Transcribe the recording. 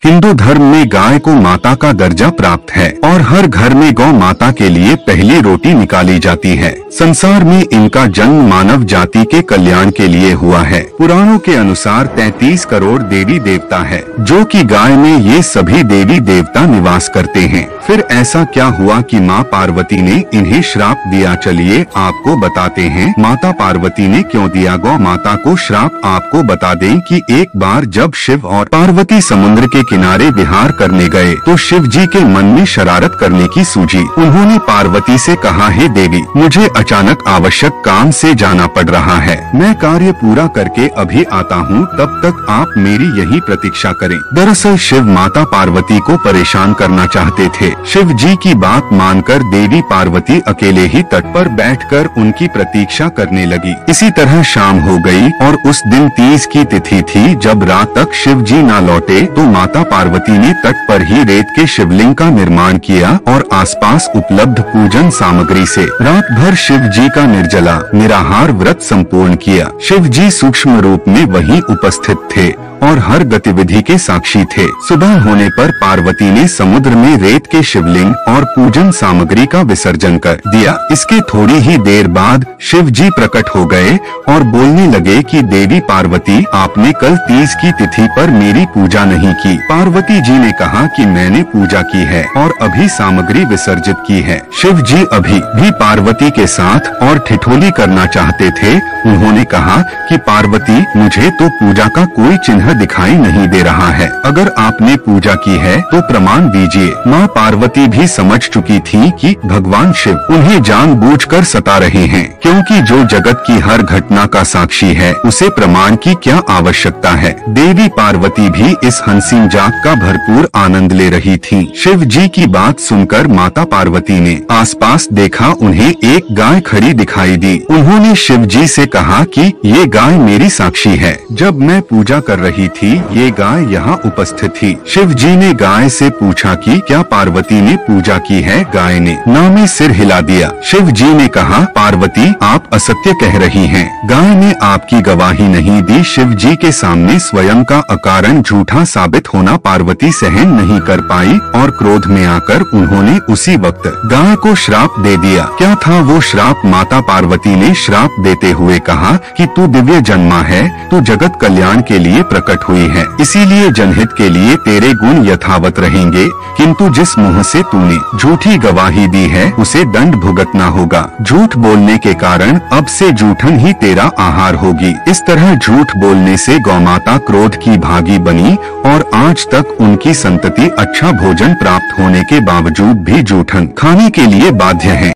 हिंदू धर्म में गाय को माता का दर्जा प्राप्त है और हर घर में गौ माता के लिए पहली रोटी निकाली जाती है। संसार में इनका जन्म मानव जाति के कल्याण के लिए हुआ है। पुराणों के अनुसार 33 करोड़ देवी देवता है, जो कि गाय में ये सभी देवी देवता निवास करते हैं। फिर ऐसा क्या हुआ कि माँ पार्वती ने इन्हें श्राप दिया? चलिए आपको बताते हैं माता पार्वती ने क्यों दिया गौ माता को श्राप। आपको बता दें कि एक बार जब शिव और पार्वती समुद्र के किनारे विहार करने गए तो शिव जी के मन में शरारत करने की सूझी। उन्होंने पार्वती से कहा, हे देवी, मुझे अचानक आवश्यक काम से जाना पड़ रहा है, मैं कार्य पूरा करके अभी आता हूँ, तब तक आप मेरी यही प्रतीक्षा करें। दरअसल शिव माता पार्वती को परेशान करना चाहते थे। शिव जी की बात मानकर देवी पार्वती अकेले ही तट पर बैठकर उनकी प्रतीक्षा करने लगी। इसी तरह शाम हो गई और उस दिन 30 की तिथि थी। जब रात तक शिव जी न लौटे तो माता पार्वती ने तट पर ही रेत के शिवलिंग का निर्माण किया और आसपास उपलब्ध पूजन सामग्री से रात भर शिव जी का निर्जला निराहार व्रत संपूर्ण किया। शिव जी सूक्ष्म रूप में वहीं उपस्थित थे और हर गतिविधि के साक्षी थे। सुबह होने पर पार्वती ने समुद्र में रेत के शिवलिंग और पूजन सामग्री का विसर्जन कर दिया। इसके थोड़ी ही देर बाद शिव जी प्रकट हो गए और बोलने लगे कि देवी पार्वती, आपने कल 30 की तिथि पर मेरी पूजा नहीं की। पार्वती जी ने कहा कि मैंने पूजा की है और अभी सामग्री विसर्जित की है। शिव जी अभी भी पार्वती के साथ और ठिठोली करना चाहते थे। उन्होंने कहा कि पार्वती, मुझे तो पूजा का कोई चिन्ह दिखाई नहीं दे रहा है, अगर आपने पूजा की है तो प्रमाण दीजिए। माँ पार्वती भी समझ चुकी थी कि भगवान शिव उन्हें जानबूझकर सता रहे हैं, क्योंकि जो जगत की हर घटना का साक्षी है उसे प्रमाण की क्या आवश्यकता है। देवी पार्वती भी इस हंसी मजाक का भरपूर आनंद ले रही थी। शिव जी की बात सुनकर माता पार्वती ने आसपास देखा, उन्हें एक गाय खड़ी दिखाई दी। उन्होंने शिव जी से कहा कि ये गाय मेरी साक्षी है, जब मैं पूजा कर रही थी ये गाय यहाँ उपस्थित थी। शिव जी ने गाय से पूछा कि क्या पार्वती ने पूजा की है? गाय ने ना में सिर हिला दिया। शिव जी ने कहा, पार्वती, आप असत्य कह रही हैं। गाय ने आपकी गवाही नहीं दी। शिव जी के सामने स्वयं का अकारण झूठा साबित होना पार्वती सहन नहीं कर पाई और क्रोध में आकर उन्होंने उसी वक्त गाय को श्राप दे दिया। क्या था वो श्राप? माता पार्वती ने श्राप देते हुए कहा कि तू दिव्य जन्मा है, तू जगत कल्याण के लिए प्रकट हुई है, इसीलिए जनहित के लिए तेरे गुण यथावत रहेंगे, किंतु जिस मुंह से तूने झूठी गवाही दी है उसे दंड भुगतना होगा। झूठ बोलने के कारण अब से जूठन ही तेरा आहार होगी। इस तरह झूठ बोलने से गौमाता क्रोध की भागी बनी और आज तक उनकी संतति अच्छा भोजन प्राप्त होने के बावजूद भी जूठन खाने के लिए बाध्य है।